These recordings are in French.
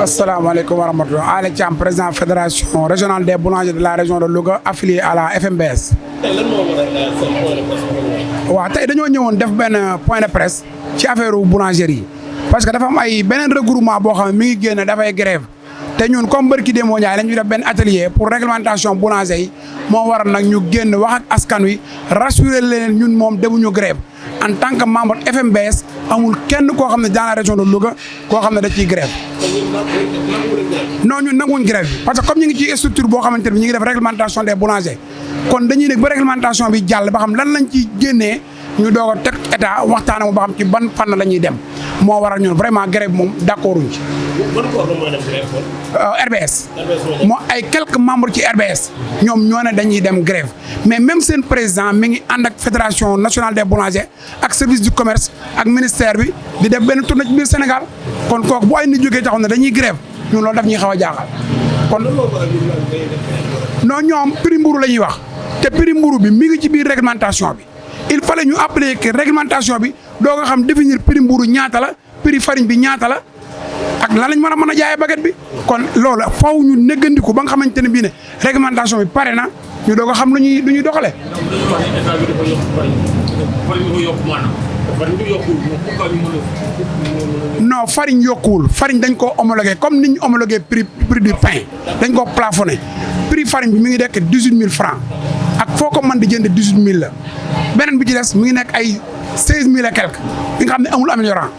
asalaamaaleykum wa rahmatulah Ali Thiam président fédération régionale des boulangers de la région de Louga affilié à la FMBS. tey lan moo waral seen point de presse. waaw tey dañoo ñëwoon def benn point de presse ci affaire boulangerie yi parce que dafa am ay beneen regroupement boo xam ne mi ngi génn dafay grève te ñun comme barki Demba Ndiaye lañu def benn atelier pour réglementation boulanger yi moo waral nag ñu génn wax ak askan wi rassurer leen ñun moom demuñu grève en tant que membre FMBS amul kenn koo xam ne dans la région de Louga koo xam ne da ciy grève. non ñun nanguwuñ grève bi parce que comme ñu ngi ci structure boo xamante ne ñu ngi def réglementation des boulangers kon dañuy nekk ba réglementation bi jàll ba xam lan lañ ci génnee ñu doog a teg état waxtaan ak ba xam ci ban fànn la ñuy dem moo waral ñun vraiment grève moom d'accorduñ ci. RBS. moo ay quelques membres ci RBS ñoom ñoo ne dañuy dem grève mais même seen président mi ngi ànd ak fédération nationale des boulangers ak service du commerce ak ministère bi di def benn tournée ci biir Sénégal kon kooku bu ay nit jógee taxaw ne dañuy grève ñun loolu daf ñuy xaw a jaaxal kon non ñoom prix mburu la ñuy wax te prix mburu bi mi ngi ci biir réglementation bi il fallait ñu appliquer réglementation bi doo nga xam définir prix mburu ñaata la prix farine bi ñaata la ak lan lañ mën a jaayee baguette bi kon loolu faw ñu néggandiku ba nga xamante ne bii ne réglementation bi pare na ñu doog a xam lu ñuy doxalee. non farine yokkuwul farine dañ koo homologué comme ni ñu homologué prix du pain dañ koo plafonné prix farine bi mi ngi nekk 18000 francs ak foo ko mën di jënd 18000 la beneen bi ci des mi ngi nekk ay 16000 et quelque bi nga xam ne amul améliorant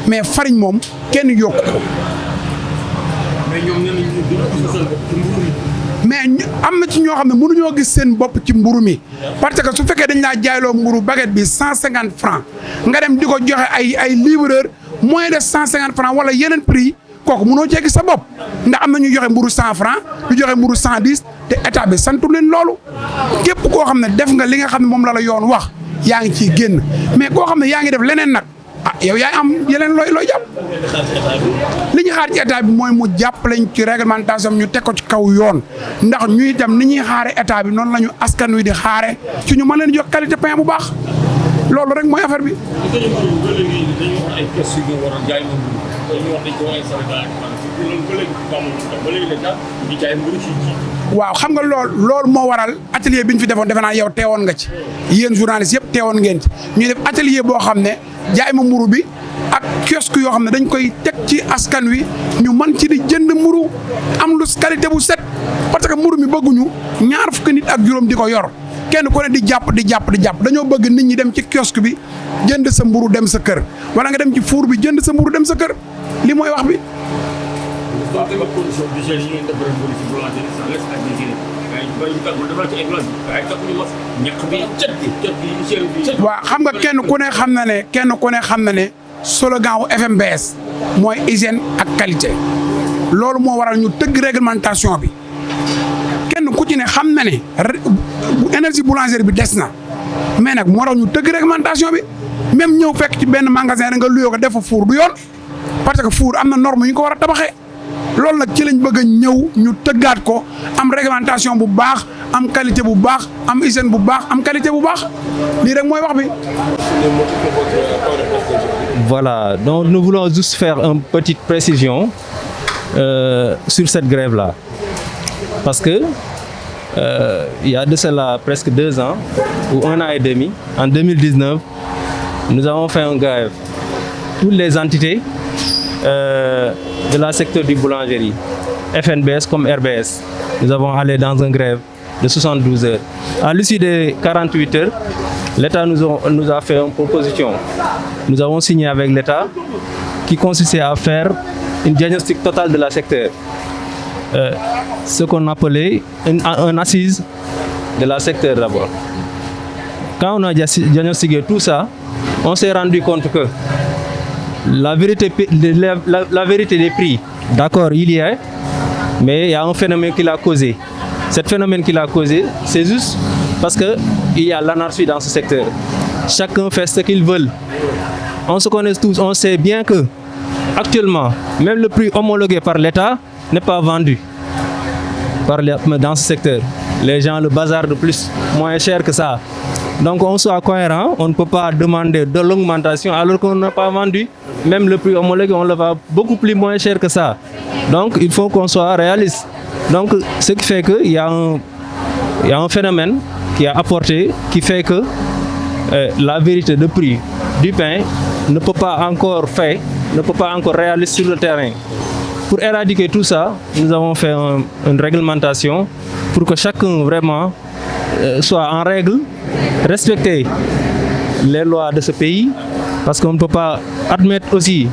mais farine moom kenn yokku ko. mais am na ci ñoo xam ne mënuñoo gis seen bopp ci mburu mi parce que su fekkee dañ laa jaayloo mburu baguette bi 150 francs nga dem di ko joxe ay livreur moins de 150 francs wala yeneen prix kooku mënoo cee gis sa bopp ndax am na ñu joxe mburu 100 francs du joxe mburu 110 te état bi santu leen loolu képp koo xam ne def nga li nga xam ne moom la yoon wax yaa ngi ciy génn mais koo xam ne yaa ngi def leneen nag ah yow yaay am yeneen looy jàpp li ñu xaar ci état bi mooy mu jàpp lañ ci réglementation ñu teg ko ci kaw yoon ndax ñu itam ni ñuy xaare état bi noonu la ñu askan wi di xaare ci ñu mën leen jox qualité pain bu baax loolu rek mooy affaire bi. waaw xam nga loolu moo waral atelier bi ñu fi defoon defe naa yow teewoon nga ci yéen journalistes yëpp teewoon ngeen ci ñuy def atelier boo xam ne jaay ma mburu bi ak kiosque yoo xam ne dañ koy teg ci askan wi ñu mën ci di jënd mburu am lu qualité bu set parce que mburu mi bëgguñu ñaar fukki nit ak juróom di ko yor kenn ku ne di jàpp dañoo bëgg nit ñi dem ci kiosque bi jënd sa mburu dem sa kër wala nga dem ci four bi jënd sa mburu dem sa kër li mooy wax bi. waaw xam nga kenn ku ne xam na ne slogan wu FMBS mooy hygiène ak qualité loolu moo waral ñu tëgg réglementation bi kenn ku ci ne xam na ne énergie boulangère bi des na mais nag moo tax ñu tëgg réglementation bi même ñëw fekk ci benn magasin rek nga luyoo ko def fa four du yoon parce que four am na norme yu ñu ko war a tabaxee loolu nag ci lañ bëgg a ñëw ñu tëggaat ko am réglementation bu baax am qualité bu baax am hygiène bu baax am qualité bu baax lii rek mooy wax bi. Voilà, donc nous voulons juste faire une petite précision sur cette grève-là. Parce que il y a de cela presque 2 ans ou 1 an et demi, en 2019, nous avons fait une grève. Toutes les entités de la secteur du boulangerie, FNBS comme RBS, nous avons allé dans une grève de 72 heures. À l'issue des 48 heures, l'État nous a fait une proposition. Nous avons signé avec l'État qui consistait à faire une diagnostic totale de la secteur. Ce qu'on appelait un assise de la secteur d'abord. Quand on a diagnostiqué tout ça, on s'est rendu compte que la vérité des prix, d'accord, il y a, mais il y a un phénomène qui l'a causé. Ce phénomène qui l'a causé, c'est juste parce qu'il y a l'anarchie dans ce secteur. Chacun fait ce qu'il veut. On se connaît tous, on sait bien que actuellement, même le prix homologué par l'État n'est pas vendu dans ce secteur. Les gens le bazar de plus, moins cher que ça. Donc on soit cohérent, on ne peut pas demander de l'augmentation alors qu'on n'a pas vendu. Même le prix homologué, on le va beaucoup plus moins cher que ça. Donc il faut qu'on soit réaliste. Donc ce qui fait qu'il y a un phénomène qui a apporté, qui fait que la vérité de prix du pain ne peut pas encore réaliser sur le terrain. Pour éradiquer tout ça, nous avons fait une réglementation pour que chacun vraiment soit en règle, respecter les lois de ce pays, parce qu'on ne peut pas admettre aussi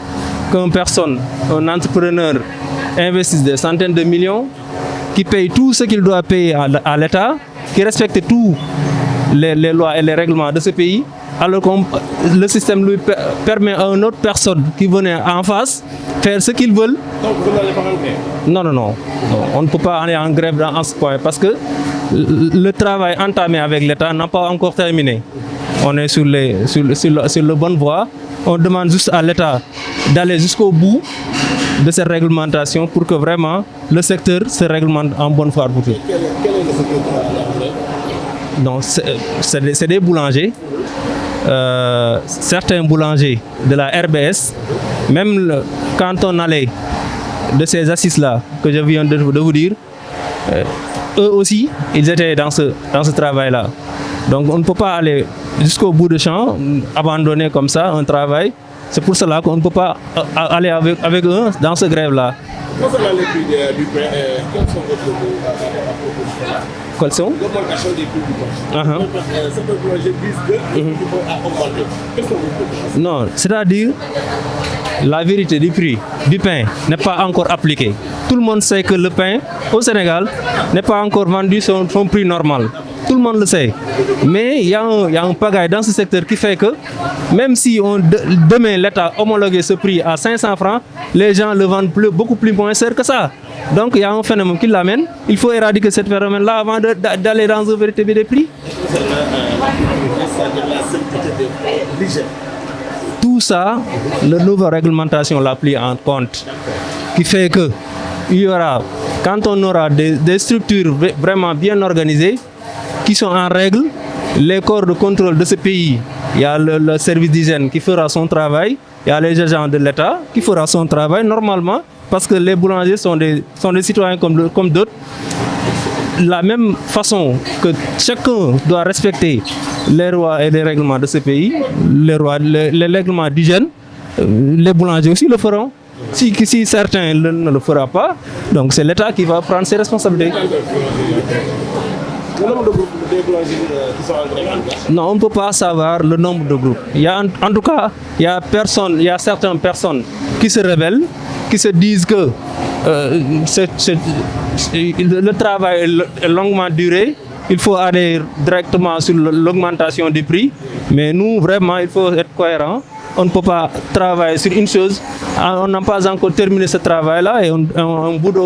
qu'une personne, un entrepreneur, investisse des centaines de millions, qui paye tout ce qu'il doit payer à l'État, qui respecte tous les lois et les règlements de ce pays, alors que le système lui permet à une autre personne qui venait en face faire ce qu'il veut. Donc vous n'allez pas en grève? Non. On ne peut pas aller en grève en ce point parce que le travail entamé avec l'État n'a pas encore terminé. On est sur le bonne voie. On demande juste à l'État d'aller jusqu'au bout de cette réglementation pour que vraiment le secteur se réglemente en bonne foi pour tous. Quel est le secteur de la grève? Non, c'est des boulangers. Certains boulangers de la RBS, même quand on allait de ces assises-là que je viens de vous dire, eux aussi, ils étaient dans ce travail-là. Donc on ne peut pas aller jusqu'au bout du champ, abandonner comme ça un travail. C'est pour cela qu'on ne peut pas aller avec eux dans ce grève-là. Concernant les prix du pain, quels sont vos propositions? Quels sont? L'augmentation des prix du pain. Certains boulangers disent que le prix a augmenté. Quels sont vos propositions? Non, c'est-à-dire la vérité du prix du pain n'est pas encore appliquée. Tout le monde sait que le pain au Sénégal n'est pas encore vendu son prix normal. Tout le monde le sait. Mais il y a un pagaille dans ce secteur qui fait que même si demain l'État homologuait ce prix à 500 francs, les gens le vendent beaucoup plus moins cher que ça. Donc il y a un phénomène qui l'amène. Il faut éradiquer ce phénomène-là avant d'aller dans un véritable des prix. Tout ça, la nouvelle réglementation l'a pris en compte. Qui fait que il y aura, quand on aura des structures vraiment bien organisées, qui sont en règle, les corps de contrôle de ce pays, il y a le service d'hygiène qui fera son travail, il y a les agents de l'État qui fera son travail normalement, parce que les boulangers sont des citoyens comme d'autres. La même façon que chacun doit respecter les lois et les règlements de ce pays, les règlements d'hygiène, les boulangers aussi le feront. Si certains ne le feront pas, donc c'est l'État qui va prendre ses responsabilités. Le nombre de groupes de boulangers qui sont en grève? Non, on ne peut pas savoir le nombre de groupes. En tout cas, il y a certaines personnes qui se rebellent, qui se disent que le travail est longuement duré. Il faut aller directement sur l'augmentation du prix. Mais nous, vraiment, il faut être cohérent. On ne peut pas travailler sur une chose. On n'a pas encore terminé ce travail-là et on boude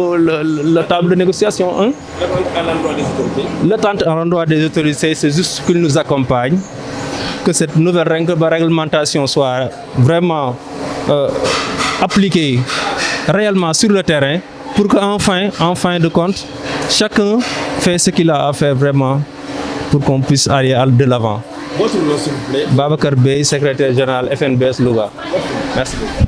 la table de négociation. L'attente à l'endroit des autorités, c'est juste qu'ils nous accompagnent, que cette nouvelle réglementation soit vraiment appliquée réellement sur le terrain pour qu'en fin de compte, chacun fait ce qu'il a à faire vraiment pour qu'on puisse aller de l'avant. Votre nom, s'il vous plaît. Babacar Bey, secrétaire général FNBS Louga. Merci beaucoup.